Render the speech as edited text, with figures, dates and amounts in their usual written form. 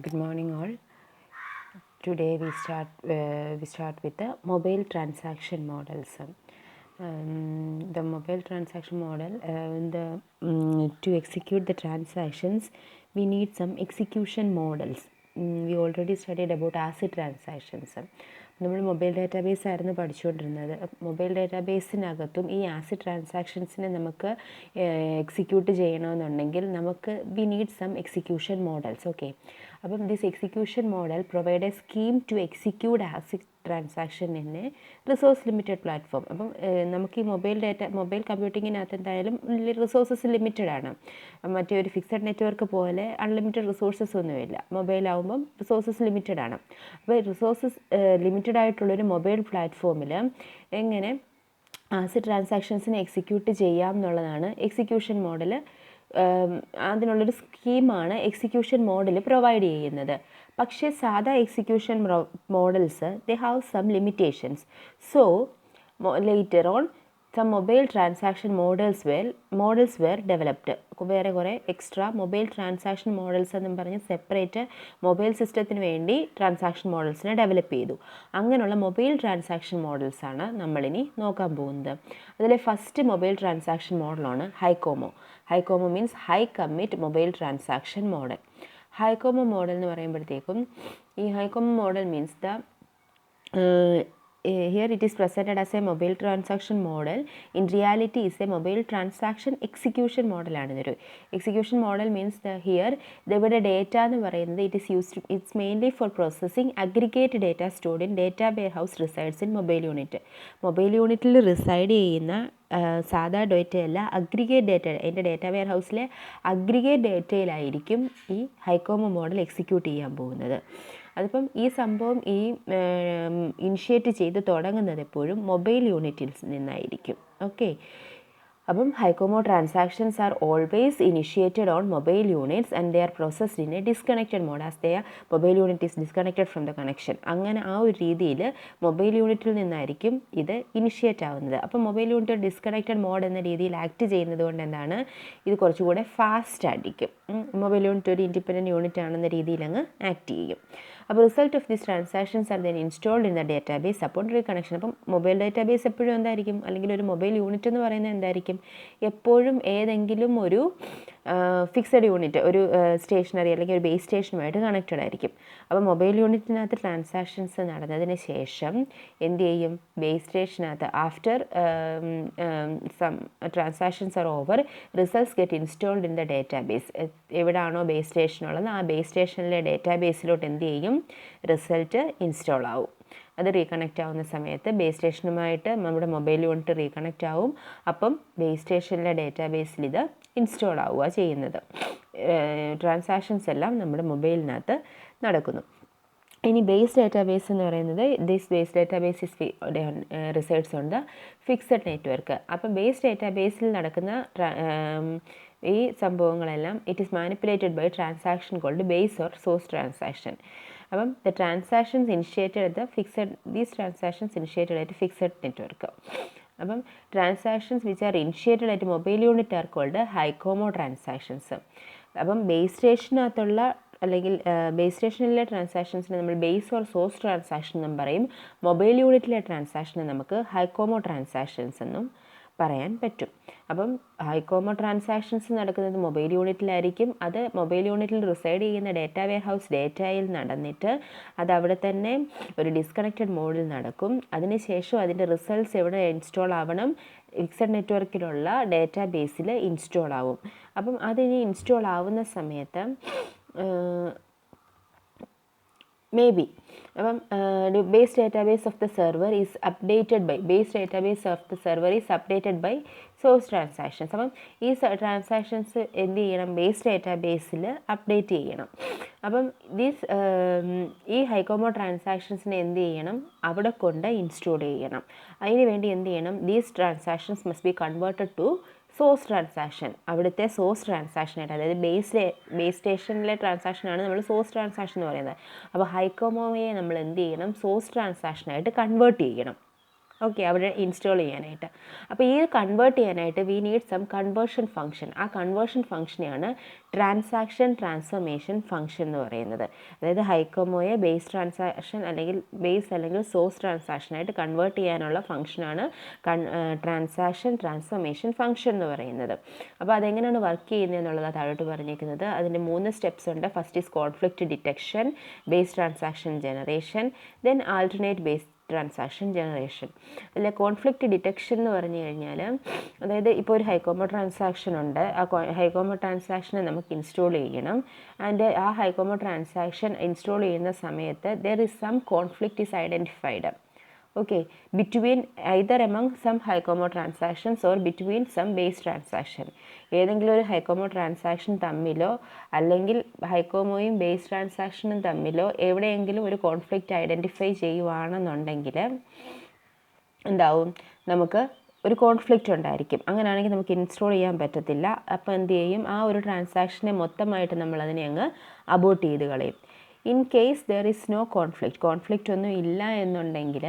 Good morning all. Today we start with the mobile transaction models. The mobile transaction model, to execute the transactions we need some execution models. We already studied about ACID transactions. നമ്മൾ mobile database ആയിരുന്നു പഠിച്ചുകൊണ്ടിരുന്നത്. Mobile ഡാറ്റാബേസിനകത്തും ഈ acid ട്രാൻസാക്ഷൻസിനെ നമുക്ക് execute ചെയ്യണമെന്നുണ്ടെങ്കിൽ നമുക്ക് we need some execution models. Okay, അപ്പം this execution model provide a scheme to execute ACID transaction in a resource limited platform. അപ്പം നമുക്ക് ഈ മൊബൈൽ കമ്പ്യൂട്ടിങ്ങിനകത്ത് എന്തായാലും റിസോഴ്സസ് ലിമിറ്റഡ് ആണ്. മറ്റേ ഒരു ഫിക്സഡ് നെറ്റ്വർക്ക് പോലെ അൺലിമിറ്റഡ് റിസോഴ്സസ് ഒന്നുമില്ല. മൊബൈലാവുമ്പം റിസോഴ്സസ് ലിമിറ്റഡ് ആണ്. അപ്പോൾ റിസോഴ്സസ് ലിമിറ്റഡ് ആയിട്ടുള്ളൊരു മൊബൈൽ പ്ലാറ്റ്ഫോമിൽ എങ്ങനെ ആസിഡ് ട്രാൻസാക്ഷൻസിനെ എക്സിക്യൂട്ട് ചെയ്യാം എന്നുള്ളതാണ് എക്സിക്യൂഷൻ മോഡൽ. അതിനുള്ളൊരു സ്കീമാണ് എക്സിക്യൂഷൻ മോഡൽ പ്രൊവൈഡ് ചെയ്യുന്നത്. പക്ഷേ സാധാ execution models they have some limitations. So later on some mobile transaction models were developed. വേറെ കുറേ എക്സ്ട്രാ മൊബൈൽ ട്രാൻസാക്ഷൻ മോഡൽസ് എന്നും പറഞ്ഞ് സെപ്പറേറ്റ് മൊബൈൽ സിസ്റ്റത്തിന് വേണ്ടി ട്രാൻസാക്ഷൻ മോഡൽസിനെ ഡെവലപ്പ് ചെയ്തു. അങ്ങനെയുള്ള മൊബൈൽ ട്രാൻസാക്ഷൻ മോഡൽസാണ് നമ്മളിനി നോക്കാൻ പോകുന്നത്. അതിലെ ഫസ്റ്റ് മൊബൈൽ ട്രാൻസാക്ഷൻ മോഡലാണ് HiCoMo. HiCoMo means high commit mobile transaction model. HiCoMo model എന്ന് പറയുമ്പോഴത്തേക്കും ഈ HiCoMo model means here it is presented as a mobile transaction model. In reality is a mobile transaction execution model ആണ് ഇതൊരു. Execution model means here ഇവിടെ data എന്ന് പറയുന്നത് it's mainly for processing aggregate data stored in data warehouse resides in mobile unit. Mobile യൂണിറ്റിൽ reside ചെയ്യുന്ന സാധാ ഡേറ്റയല്ല, aggregate data. അതിൻ്റെ ഡേറ്റ വെയർ ഹൗസിലെ അഗ്രിഗേറ്റ് ഡേറ്റയിലായിരിക്കും ഈ ഹൈക്കോമോ മോഡൽ എക്സിക്യൂട്ട് ചെയ്യാൻ പോകുന്നത്. അതിപ്പം ഈ സംഭവം ഇനിഷ്യേറ്റ് ചെയ്ത് തുടങ്ങുന്നത് എപ്പോഴും മൊബൈൽ യൂണിറ്റിൽ നിന്നായിരിക്കും. ഓക്കെ, അപ്പം HiCoMo transactions are always initiated on mobile units and they are processed in a disconnected mode as their mobile unit is disconnected from the connection. അങ്ങനെ ആ ഒരു രീതിയിൽ മൊബൈൽ യൂണിറ്റിൽ നിന്നായിരിക്കും ഇത് ഇനിഷ്യേറ്റ് ആവുന്നത്. അപ്പം മൊബൈൽ യൂണിറ്റ് ഡിസ്കണക്റ്റഡ് മോഡ് എന്ന രീതിയിൽ ആക്ട് ചെയ്യുന്നത് കൊണ്ട് എന്താണ്, ഇത് കുറച്ചുകൂടെ ഫാസ്റ്റ് ആയിരിക്കും. മൊബൈൽ യൂണിറ്റ് ഒരു ഇൻഡിപെൻഡൻറ്റ് യൂണിറ്റ് ആണെന്ന രീതിയിൽ അങ്ങ് ആക്ട് ചെയ്യും. അപ്പോൾ result of these transactions are then installed in the database upon reconnection. അപ്പം മൊബൈൽ ഡേറ്റാബേസ് എപ്പോഴും എന്തായിരിക്കും, അല്ലെങ്കിൽ ഒരു മൊബൈൽ യൂണിറ്റ് എന്ന് പറയുന്നത് എന്തായിരിക്കും, എപ്പോഴും ഏതെങ്കിലും ഒരു ഫിക്സഡ് യൂണിറ്റ്, ഒരു സ്റ്റേഷനറി അല്ലെങ്കിൽ ഒരു ബേസ് സ്റ്റേഷനുമായിട്ട് കണക്റ്റഡ് ആയിരിക്കും. അപ്പോൾ മൊബൈൽ യൂണിറ്റിനകത്ത് ട്രാൻസാക്ഷൻസ് നടന്നതിന് ശേഷം എന്ത് ചെയ്യും, ബേസ് സ്റ്റേഷനകത്ത് after some transactions are over results get installed in the database. എവിടെയാണോ ബേസ് സ്റ്റേഷനുള്ളത് ആ ബേസ് സ്റ്റേഷനിലെ ഡേറ്റാബേസിലോട്ട് എന്ത് ചെയ്യും, റിസൾട്ട് ഇൻസ്റ്റോൾ ആവും. അത് റീകണക്റ്റ് ആവുന്ന സമയത്ത് ബേസ് സ്റ്റേഷനുമായിട്ട് നമ്മുടെ മൊബൈൽ യൂണിറ്റ് റീകണക്റ്റ് ആവും. അപ്പം ബേസ് സ്റ്റേഷനിലെ ഡേറ്റാബേസിൽ ഇത് ഇൻസ്റ്റോൾ ആവുക ചെയ്യുന്നത്. ട്രാൻസാക്ഷൻസ് എല്ലാം നമ്മുടെ മൊബൈലിനകത്ത് നടക്കുന്നു. ഇനി ബേസ് ഡേറ്റാബേസ് എന്ന് പറയുന്നത് this base database is results on the fixed network. അപ്പം ബേസ് ഡേറ്റാബേസിൽ നടക്കുന്ന ഈ സംഭവങ്ങളെല്ലാം it is manipulated by transaction called base or source transaction. അപ്പം the transactions initiated at these transactions initiated at fixed network. അപ്പം transactions which are initiated at mobile unit are called HiCoMo transactions. അപ്പം base സ്റ്റേഷനകത്തുള്ള അല്ലെങ്കിൽ base സ്റ്റേഷനിലെ ട്രാൻസാക്ഷൻസിനെ നമ്മൾ base or source transaction എന്നും പറയും. Mobile യൂണിറ്റിലെ ട്രാൻസാക്ഷനെ നമുക്ക് ഹൈക്കോമോ ട്രാൻസാക്ഷൻസ് എന്നും പറയാൻ പറ്റും. അപ്പം ഹൈക്കോമോ ട്രാൻസാക്ഷൻസ് നടക്കുന്നത് മൊബൈൽ യൂണിറ്റിലായിരിക്കും. അത് മൊബൈൽ യൂണിറ്റിൽ റിസൈഡ് ചെയ്യുന്ന ഡേറ്റ വെയർ ഹൗസ് ഡേറ്റയിൽ നടന്നിട്ട് അത് അവിടെ തന്നെ ഒരു ഡിസ്കണക്റ്റഡ് മോഡിൽ നടക്കും. അതിനുശേഷം അതിൻ്റെ റിസൾട്ട്സ് എവിടെ ഇൻസ്റ്റോൾ ആവണം, ഫിക്സഡ് നെറ്റ്വർക്കിലുള്ള ഡേറ്റാ ബേസിൽ ഇൻസ്റ്റോൾ ആവും. അപ്പം അതിനി ഇൻസ്റ്റോൾ ആവുന്ന സമയത്ത് മേ ബി അപ്പം base database of the server is updated by source transactions. അപ്പം ഈ ട്രാൻസാക്ഷൻസ് എന്ത് ചെയ്യണം, ബേസ് ഡേറ്റാബേസിൽ അപ്ഡേറ്റ് ചെയ്യണം. അപ്പം ഈ ഹൈക്കോമോ ട്രാൻസാക്ഷൻസിനെ എന്ത് ചെയ്യണം, അവിടെ കൊണ്ട് ഇൻസ്റ്റോൾ ചെയ്യണം. അതിന് വേണ്ടി എന്ത് ചെയ്യണം, these transactions must be converted to source transaction. അവിടുത്തെ സോഴ്സ് ട്രാൻസാക്ഷനായിട്ട്, അതായത് ബേസ് സ്റ്റേഷനിലെ ട്രാൻസാക്ഷനാണ് നമ്മൾ സോഴ്സ് ട്രാൻസാക്ഷൻ എന്ന് പറയുന്നത്. അപ്പോൾ ഹൈക്കോമോയെ നമ്മൾ എന്ത് ചെയ്യണം, സോഴ്സ് ട്രാൻസാക്ഷനായിട്ട് കൺവേർട്ട് ചെയ്യണം. ഓക്കെ, അവിടെ ഇൻസ്റ്റാൾ ചെയ്യാനായിട്ട്. അപ്പോൾ ഈ കൺവേർട്ട് ചെയ്യാനായിട്ട് we need some conversion function. ആ കൺവേർഷൻ ഫംഗ്ഷനെയാണ് ട്രാൻസാക്ഷൻ ട്രാൻസ്ഫോർമേഷൻ ഫംഗ്ഷൻ എന്ന് പറയുന്നത്. അതായത് ഹൈക്കോമോയെ ബേസ് ട്രാൻസാക്ഷൻ അല്ലെങ്കിൽ സോഴ്സ് ട്രാൻസാക്ഷനായിട്ട് കൺവേർട്ട് ചെയ്യാനുള്ള ഫംഗ്ഷനാണ് ട്രാൻസാക്ഷൻ ട്രാൻസ്ഫോർമേഷൻ ഫംഗ്ഷൻ എന്ന് പറയുന്നത്. അപ്പോൾ അതെങ്ങനെയാണ് വർക്ക് ചെയ്യുന്നത് എന്നുള്ളതാണ് താഴോട്ട് പറഞ്ഞിരിക്കുന്നത്. അതിൻ്റെ 3 സ്റ്റെപ്സ് ഉണ്ട്. First is conflict detection, base transaction generation, then alternate base transaction generation. അല്ലെ കോൺഫ്ലിക്റ്റ് ഡിറ്റക്ഷൻ എന്ന് പറഞ്ഞു കഴിഞ്ഞാൽ, അതായത് ഇപ്പോൾ ഒരു ഹൈക്കോമോ ട്രാൻസാക്ഷൻ ഉണ്ട്. ആ ഹൈക്കോമോ ട്രാൻസാക്ഷനെ നമുക്ക് ഇൻസ്റ്റാൾ ചെയ്യണം. ആൻഡ് ആ ഹൈക്കോമോ ട്രാൻസാക്ഷൻ ഇൻസ്റ്റാൾ ചെയ്യുന്ന സമയത്ത് there is some conflict is identified. Okay, between either among some HiCoMo transactions or between some base transaction. ഏതെങ്കിലും ഒരു ഹൈക്കോമോ ട്രാൻസാക്ഷൻ തമ്മിലോ അല്ലെങ്കിൽ ഹൈക്കോമോയും ബേസ് ട്രാൻസാക്ഷനും തമ്മിലോ എവിടെയെങ്കിലും ഒരു കോൺഫ്ലിക്റ്റ് ഐഡൻറ്റിഫൈ ചെയ്യുവാണെന്നുണ്ടെങ്കിൽ എന്താവും, നമുക്ക് ഒരു കോൺഫ്ലിക്റ്റ് ഉണ്ടായിരിക്കും. അങ്ങനെയാണെങ്കിൽ നമുക്ക് ഇൻസ്റ്റാൾ ചെയ്യാൻ പറ്റത്തില്ല. അപ്പോൾ എന്ത് ചെയ്യും, ആ ഒരു ട്രാൻസാക്ഷനെ മൊത്തമായിട്ട് നമ്മളതിനെ അങ്ങ് അബോർട്ട് ചെയ്ത് കളയും. In case there is no conflict ഒന്നും ഇല്ല എന്നുണ്ടെങ്കിൽ